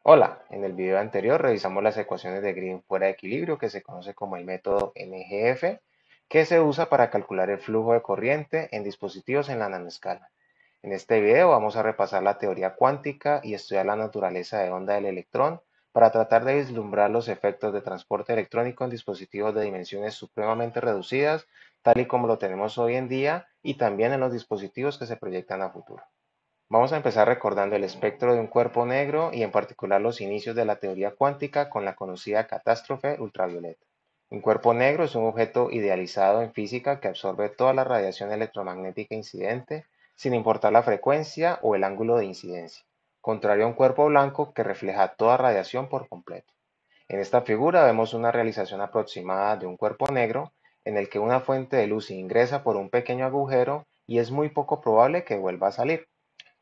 Hola, en el video anterior revisamos las ecuaciones de Green fuera de equilibrio que se conoce como el método NGF, que se usa para calcular el flujo de corriente en dispositivos en la nanoscala. En este video vamos a repasar la teoría cuántica y estudiar la naturaleza de onda del electrón para tratar de vislumbrar los efectos de transporte electrónico en dispositivos de dimensiones supremamente reducidas, tal y como lo tenemos hoy en día, y también en los dispositivos que se proyectan a futuro. Vamos a empezar recordando el espectro de un cuerpo negro y en particular los inicios de la teoría cuántica con la conocida catástrofe ultravioleta. Un cuerpo negro es un objeto idealizado en física que absorbe toda la radiación electromagnética incidente sin importar la frecuencia o el ángulo de incidencia, contrario a un cuerpo blanco que refleja toda radiación por completo. En esta figura vemos una realización aproximada de un cuerpo negro en el que una fuente de luz ingresa por un pequeño agujero y es muy poco probable que vuelva a salir.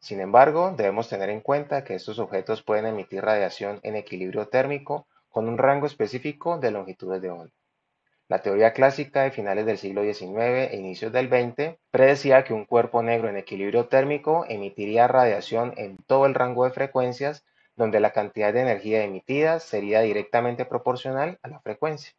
Sin embargo, debemos tener en cuenta que estos objetos pueden emitir radiación en equilibrio térmico con un rango específico de longitudes de onda. La teoría clásica de finales del siglo XIX e inicios del XX predecía que un cuerpo negro en equilibrio térmico emitiría radiación en todo el rango de frecuencias, donde la cantidad de energía emitida sería directamente proporcional a la frecuencia.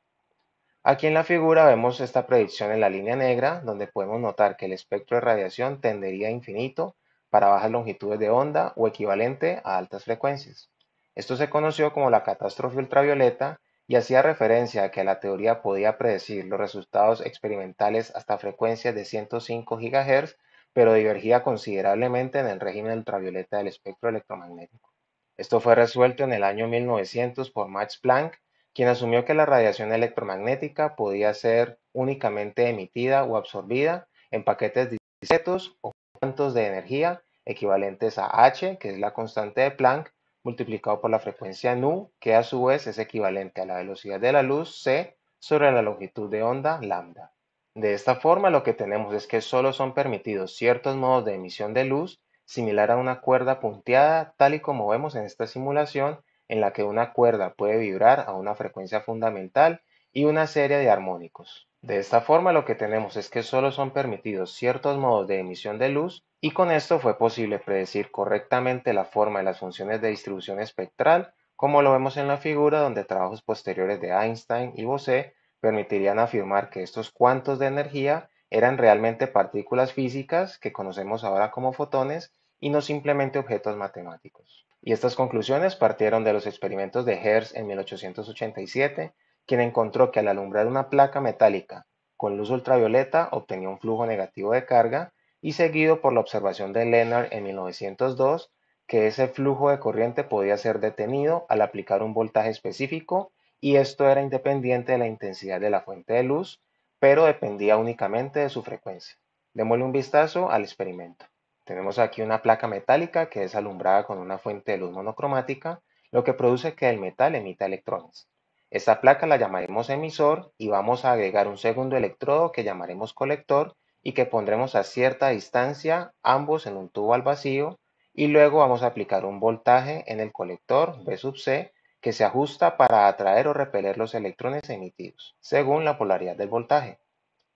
Aquí en la figura vemos esta predicción en la línea negra, donde podemos notar que el espectro de radiación tendería a infinito para bajas longitudes de onda o equivalente a altas frecuencias. Esto se conoció como la catástrofe ultravioleta y hacía referencia a que la teoría podía predecir los resultados experimentales hasta frecuencias de 105 GHz, pero divergía considerablemente en el régimen ultravioleta del espectro electromagnético. Esto fue resuelto en el año 1900 por Max Planck, quien asumió que la radiación electromagnética podía ser únicamente emitida o absorbida en paquetes discretos o cuantos de energía equivalentes a h, que es la constante de Planck, multiplicado por la frecuencia nu, que a su vez es equivalente a la velocidad de la luz c sobre la longitud de onda lambda. De esta forma, lo que tenemos es que solo son permitidos ciertos modos de emisión de luz, similar a una cuerda punteada, tal y como vemos en esta simulación, en la que una cuerda puede vibrar a una frecuencia fundamental y una serie de armónicos. De esta forma, lo que tenemos es que solo son permitidos ciertos modos de emisión de luz, y con esto fue posible predecir correctamente la forma de las funciones de distribución espectral, como lo vemos en la figura, donde trabajos posteriores de Einstein y Bose permitirían afirmar que estos cuantos de energía eran realmente partículas físicas que conocemos ahora como fotones y no simplemente objetos matemáticos. Y estas conclusiones partieron de los experimentos de Hertz en 1887, quien encontró que al alumbrar una placa metálica con luz ultravioleta obtenía un flujo negativo de carga, y seguido por la observación de Lennard en 1902, que ese flujo de corriente podía ser detenido al aplicar un voltaje específico, y esto era independiente de la intensidad de la fuente de luz, pero dependía únicamente de su frecuencia. Démosle un vistazo al experimento. Tenemos aquí una placa metálica que es alumbrada con una fuente de luz monocromática, lo que produce que el metal emita electrones. Esta placa la llamaremos emisor y vamos a agregar un segundo electrodo que llamaremos colector y que pondremos a cierta distancia, ambos en un tubo al vacío, y luego vamos a aplicar un voltaje en el colector V sub C que se ajusta para atraer o repeler los electrones emitidos, según la polaridad del voltaje.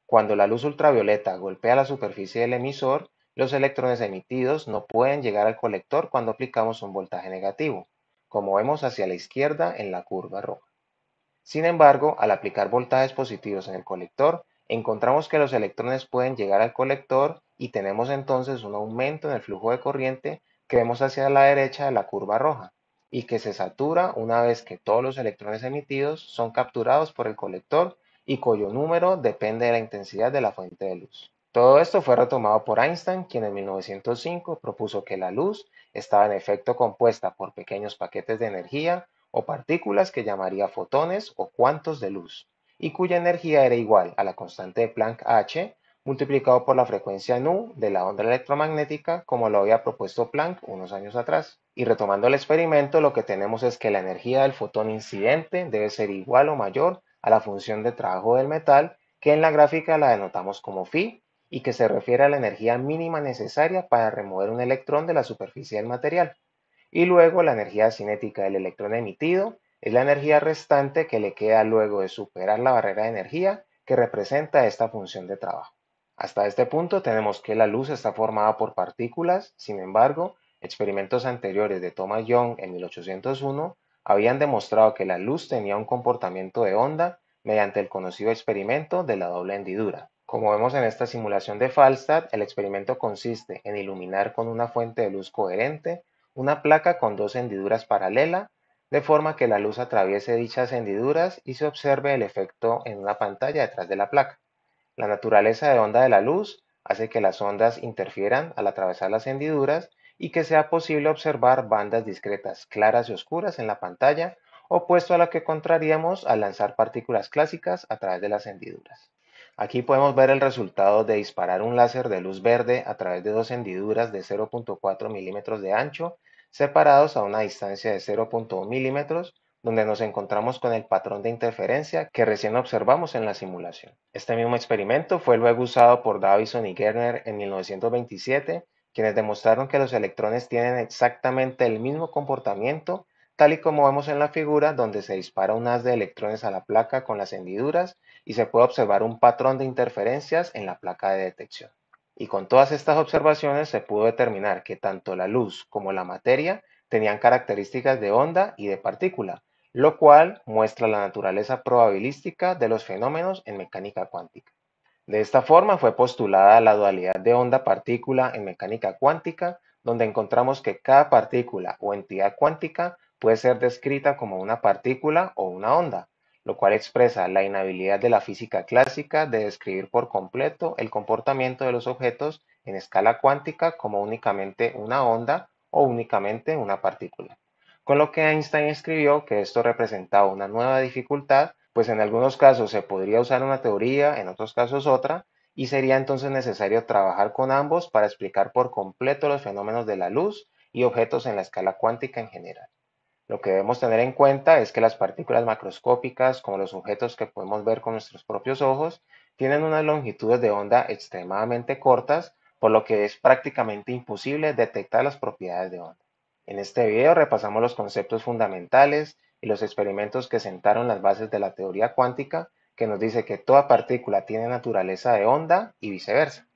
Cuando la luz ultravioleta golpea la superficie del emisor, los electrones emitidos no pueden llegar al colector cuando aplicamos un voltaje negativo, como vemos hacia la izquierda en la curva roja. Sin embargo, al aplicar voltajes positivos en el colector, encontramos que los electrones pueden llegar al colector y tenemos entonces un aumento en el flujo de corriente que vemos hacia la derecha de la curva roja, y que se satura una vez que todos los electrones emitidos son capturados por el colector y cuyo número depende de la intensidad de la fuente de luz. Todo esto fue retomado por Einstein, quien en 1905 propuso que la luz estaba en efecto compuesta por pequeños paquetes de energía o partículas que llamaría fotones o cuantos de luz, y cuya energía era igual a la constante de Planck h multiplicado por la frecuencia nu de la onda electromagnética, como lo había propuesto Planck unos años atrás. Y retomando el experimento, lo que tenemos es que la energía del fotón incidente debe ser igual o mayor a la función de trabajo del metal, que en la gráfica la denotamos como phi, y que se refiere a la energía mínima necesaria para remover un electrón de la superficie del material. Y luego la energía cinética del electrón emitido es la energía restante que le queda luego de superar la barrera de energía que representa esta función de trabajo. Hasta este punto tenemos que la luz está formada por partículas, sin embargo, Experimentos anteriores de Thomas Young en 1801 habían demostrado que la luz tenía un comportamiento de onda mediante el conocido experimento de la doble hendidura. Como vemos en esta simulación de Falstad, el experimento consiste en iluminar con una fuente de luz coherente una placa con dos hendiduras paralelas, de forma que la luz atraviese dichas hendiduras y se observe el efecto en una pantalla detrás de la placa. La naturaleza de onda de la luz hace que las ondas interfieran al atravesar las hendiduras y que sea posible observar bandas discretas claras y oscuras en la pantalla, opuesto a lo que encontraríamos al lanzar partículas clásicas a través de las hendiduras. Aquí podemos ver el resultado de disparar un láser de luz verde a través de dos hendiduras de 0.4 milímetros de ancho, separados a una distancia de 0.1 milímetros, donde nos encontramos con el patrón de interferencia que recién observamos en la simulación. Este mismo experimento fue luego usado por Davison y Gerner en 1927, quienes demostraron que los electrones tienen exactamente el mismo comportamiento, tal y como vemos en la figura, donde se dispara un haz de electrones a la placa con las hendiduras y se puede observar un patrón de interferencias en la placa de detección. Y con todas estas observaciones se pudo determinar que tanto la luz como la materia tenían características de onda y de partícula, lo cual muestra la naturaleza probabilística de los fenómenos en mecánica cuántica. De esta forma fue postulada la dualidad de onda-partícula en mecánica cuántica, donde encontramos que cada partícula o entidad cuántica puede ser descrita como una partícula o una onda, lo cual expresa la inhabilidad de la física clásica de describir por completo el comportamiento de los objetos en escala cuántica como únicamente una onda o únicamente una partícula. Con lo que Einstein escribió que esto representaba una nueva dificultad, pues en algunos casos se podría usar una teoría, en otros casos otra, y sería entonces necesario trabajar con ambos para explicar por completo los fenómenos de la luz y objetos en la escala cuántica en general. Lo que debemos tener en cuenta es que las partículas macroscópicas, como los objetos que podemos ver con nuestros propios ojos, tienen unas longitudes de onda extremadamente cortas, por lo que es prácticamente imposible detectar las propiedades de onda. En este video repasamos los conceptos fundamentales y los experimentos que sentaron las bases de la teoría cuántica, que nos dice que toda partícula tiene naturaleza de onda y viceversa.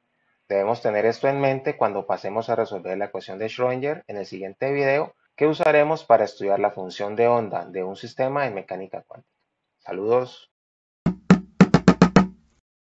Debemos tener esto en mente cuando pasemos a resolver la ecuación de Schrödinger en el siguiente video, que usaremos para estudiar la función de onda de un sistema en mecánica cuántica. Saludos.